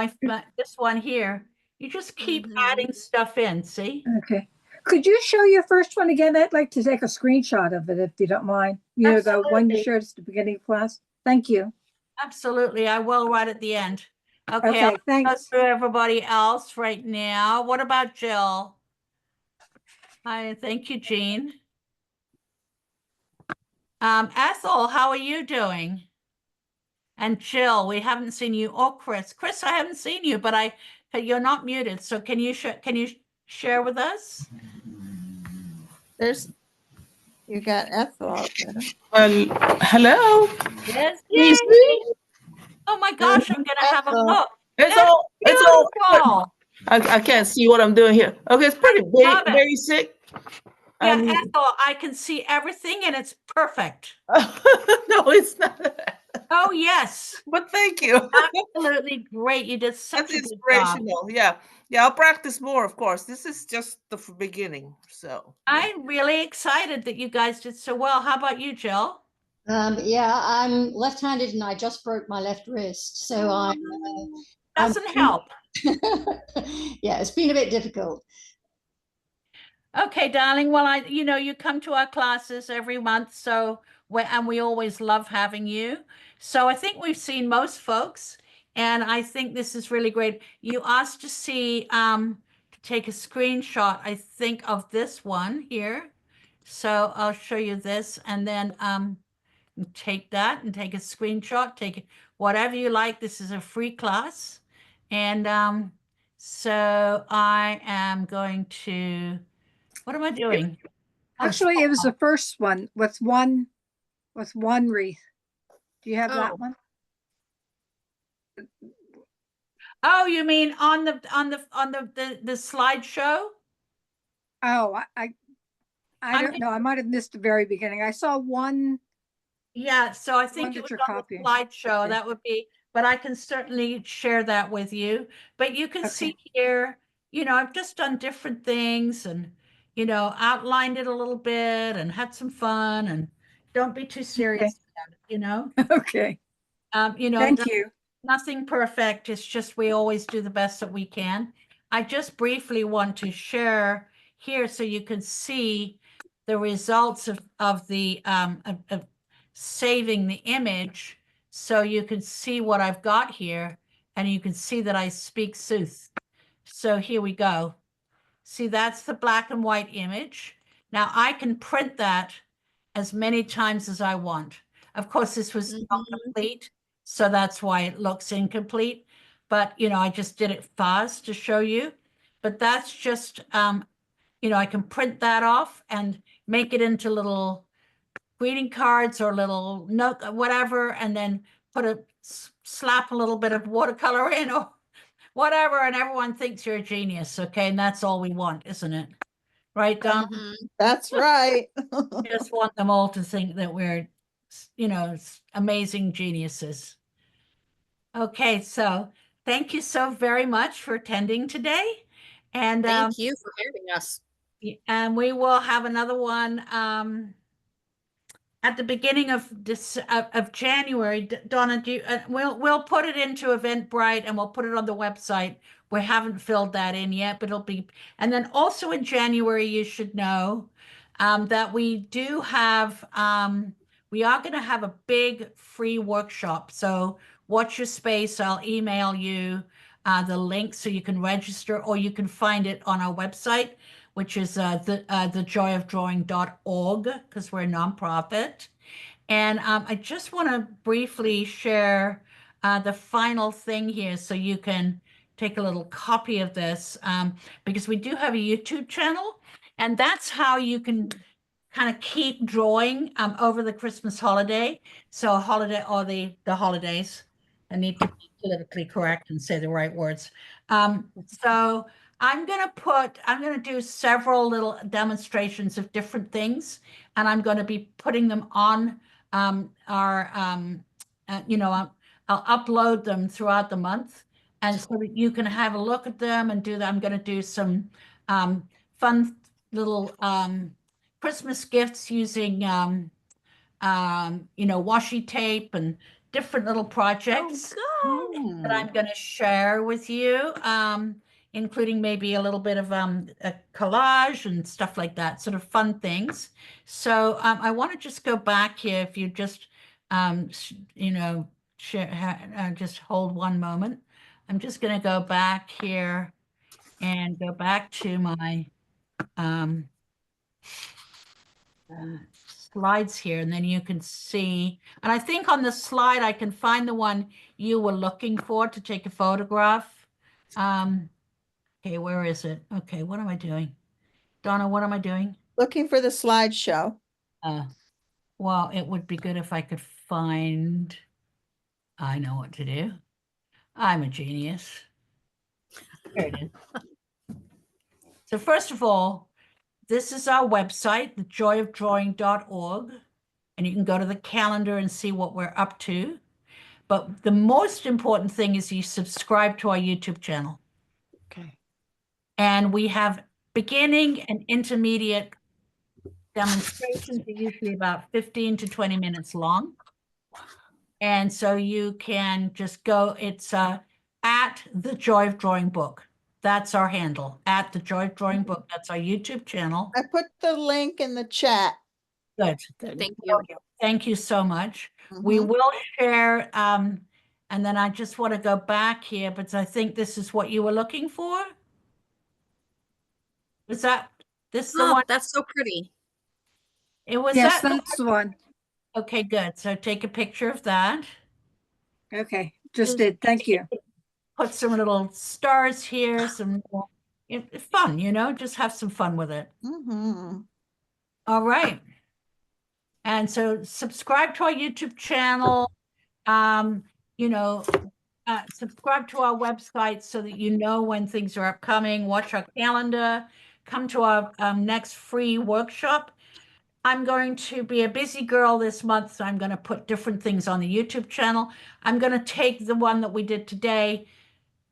this one here. You just keep Mhm. adding stuff in. See? Okay. Could you show your first one again? I'd like to take a screenshot of it if you don't mind. You know, the one you Absolutely. showed us at the beginning of class. Thank you. Absolutely. I will right at the end. Okay, Okay, I'll go thanks. through everybody else right now. What about Jill? Hi, thank you, Jean. Ethel, how are you doing? And Jill, we haven't seen you. Oh, Chris. Chris, I haven't seen you, but you're not muted. So can you share with us? You got Ethel out there. Hello. Yes. Can you see? Yay. Oh my gosh, I'm gonna have a Ethel. look. It's That's all. It's all. beautiful. I can't see what I'm doing here. Okay, it's pretty love it. basic. Yeah, And Ethel, I can see everything and it's perfect. no, it's not. Oh, yes. But thank you. Absolutely great. You did such That's a good job. inspirational. Yeah, yeah. I'll practice more, of course. This is just the beginning. So I'm really excited that you guys did so well. How about you, Jill? Yeah, I'm left-handed and I just broke my left wrist, so I'm Doesn't help. yeah, it's been a bit difficult. Okay, darling. Well, you come to our classes every month, and we always love having you. So I think we've seen most folks, and I think this is really great. You asked to take a screenshot, I think, of this one here. So I'll show you this, and then take that and take a screenshot, take whatever you like. This is a free class. And so I am going to, what am I doing? Oh, Actually, it was the first one with one wreath. Do you have that one? Oh, you mean on the slideshow? Oh, I don't know. I might have missed the very beginning. I saw one. Yeah, so I think One it that was you're on the copying. slideshow. Okay. That would be, but I can certainly share that with you. But you can see Okay. here, I've just done different things and, outlined it a little bit and had some fun and don't be too serious about it, Okay. Um, you know, Thank you. Nothing perfect. It's just we always do the best that we can. I just briefly want to share here so you can see the results of the of saving the image, so you can see what I've got here, and you can see that I speak sooth. So here we go. See, that's the black and white image. Now I can print that as many times as I want. Of course, this was not Mhm. complete, so that's why it looks incomplete. But, I just did it fast to show you. But that's just, I can print that off and make it into little greeting cards or little note, whatever, and then slap a little bit of watercolor in or whatever, and everyone thinks you're a genius, okay? And that's all we want, isn't it? Right, Don? Mhm. That's right. Just want them all to think that we're, amazing geniuses. Okay, so thank you so very much for attending today. And Thank you for having us. we will have another one at the beginning of this of January. Donna, we'll put it into Eventbrite and we'll put it on the website. We haven't filled that in yet, but it'll be. And then also in January, you should know that we do have we are going to have a big free workshop. So watch your space. I'll email you the link so you can register, or you can find it on our website, which is thejoyofdrawing.org, because we're a nonprofit. And I just want to briefly share the final thing here so you can take a little copy of this, because we do have a YouTube channel, and that's how you can kind of keep drawing over the Christmas holiday. So holiday or the holidays. I need to be politically correct and say the right words. So I'm gonna do several little demonstrations of different things, and I'm going to be putting them on our I'll upload them throughout the month, and so that you can have a look at them and do that. I'm going to do some fun little Christmas gifts using washi tape and different little projects that I'm going to share with you, including maybe a little bit of a collage and stuff like that, sort of fun things. So I want to just go back here. If you just, just hold one moment. I'm just going to go back here and go back to my slides here, and then you can see, and I think on the slide I can find the one you were looking for to take a photograph. Okay, where is it? Okay, what am I doing? Donna, what am I doing? Looking for the slideshow. Well, it would be good if I could find, I know what to do. I'm a genius. There it is. So first of all, this is our website, thejoyofdrawing.org, and you can go to the calendar and see what we're up to. But the most important thing is you subscribe to our YouTube channel. Okay. And we have beginning and intermediate demonstrations, are usually about 15 to 20 minutes long. And so you can just go, it's at The Joy of Drawing Book. That's our handle, at The Joy of Drawing Book. That's our YouTube channel. I put the link in the chat. Good. Thank you. Thank you so much. We Mhm. will share, and then I just want to go back here, but I think this is what you were looking for. Was that this the Oh, one? that's so pretty. It was Yes, that. that's the one. Okay, good. So take a picture of that. Okay, just did. Thank you. Put some little stars here, some fun, just have some fun with it. Mhm. All right. And so subscribe to our YouTube channel. Subscribe to our website so that you know when things are upcoming. Watch our calendar. Come to our next free workshop. I'm going to be a busy girl this month, so I'm going to put different things on the YouTube channel. I'm going to take the one that we did today,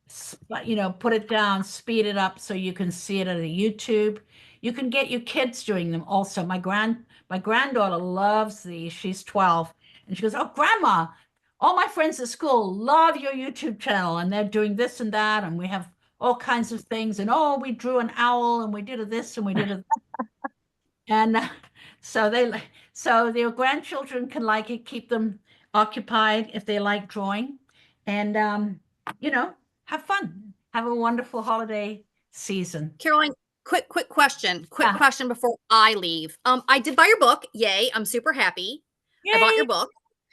put it down, speed it up so you can see it on the YouTube. You can get your kids doing them also. My granddaughter loves these. She's 12, and she goes, "Oh, Grandma, all my friends at school love your YouTube channel and they're doing this and that. And we have all kinds of things. And oh, we drew an owl and we did a this and we did a that. And so their grandchildren can like it, keep them occupied if they like drawing. And, have fun. Have a wonderful holiday season. Caroline, quick question. Quick Yeah. question before I leave. I did buy your book. Yay. I'm super happy. I bought your book.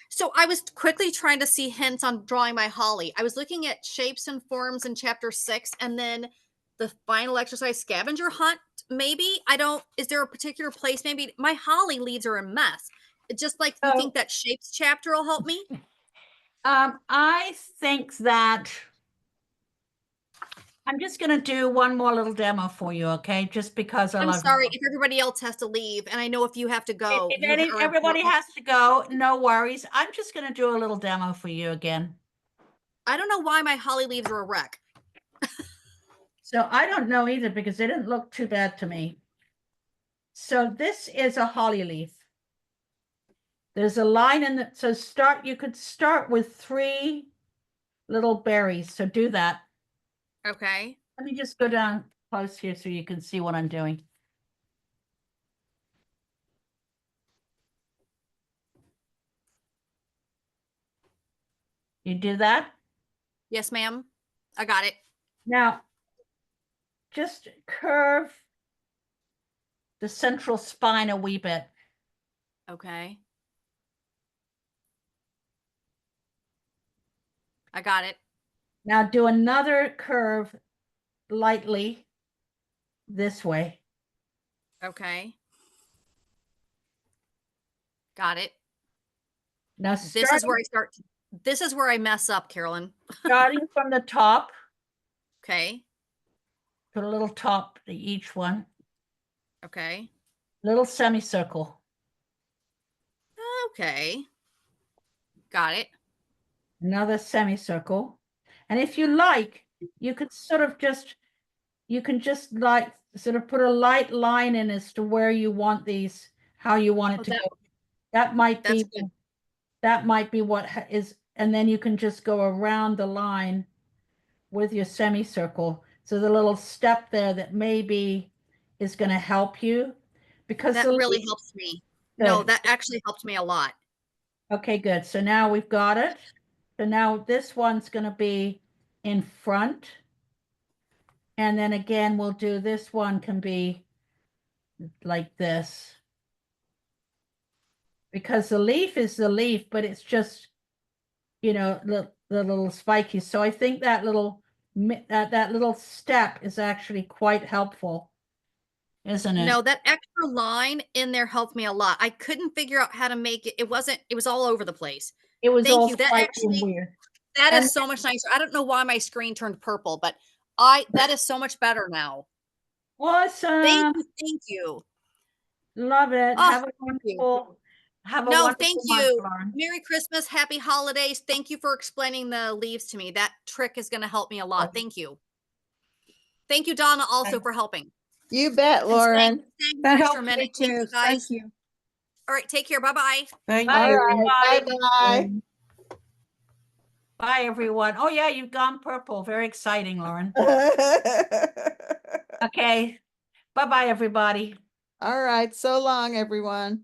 So I was quickly trying to see hints on drawing my holly. I was looking at shapes and forms in chapter 6, and then the final exercise, scavenger hunt. Maybe is there a particular place? Maybe my holly leaves are a mess. Just like you think that shapes chapter will help me? I think that I'm just going to do one more little demo for you, okay? Just because I I'm love sorry you. if everybody else has to leave, and I know if you have to go. If you are everybody important. has to go, no worries. I'm just going to do a little demo for you again. I don't know why my holly leaves are a wreck. So I don't know either because they didn't look too bad to me. So this is a holly leaf. There's a line in the, so you could start with 3 little berries. So do that. Okay. Let me just go down close here so you can see what I'm doing. You do that? Yes, ma'am. I got it. Now, just curve the central spine a wee bit. Okay. I got it. Now do another curve lightly this way. Okay. Got it. Now This is where I start. This is where I mess up, Carolyn. starting from the top, Okay. put a little top to each one, Okay. little semicircle. Okay. Got it. Another semicircle. And if you like, you could sort of you can just like sort of put a light line in as to where you want these, how you want it to go. That might That's be, good. that might be what is, and then you can just go around the line with your semicircle. So the little step there that maybe is going to help you because That really helps me. No, that actually helped me a lot. Okay, good. So now we've got it. So now this one's going to be in front. And then again, we'll do this one can be like this. Because the leaf is the leaf, but it's just, the little spiky. So I think that little step is actually quite helpful, isn't it? No, that extra line in there helped me a lot. I couldn't figure out how to make it. It was all over the place. It was Thank all you. That spiky actually, and weird. that And is so much nicer. I don't know why my screen turned purple, but that is so much better now. Awesome. Thank you. Love it. Oh, Have a wonderful, thank month, you. Lauren. Merry Christmas, happy holidays. Thank you for explaining the leaves to me. That trick is going to help me a lot. Thank you. Thank you, Donna, also for helping. You bet, And Lauren. staying That an helped extra me minute. Thank you, too. guys. Thank you. All right, take care. Bye-bye. Thank Bye, you. everybody. Bye-bye. Bye, everyone. Oh, yeah, you've gone purple. Very exciting, Lauren. Okay. Bye-bye, everybody. All right. So long, everyone.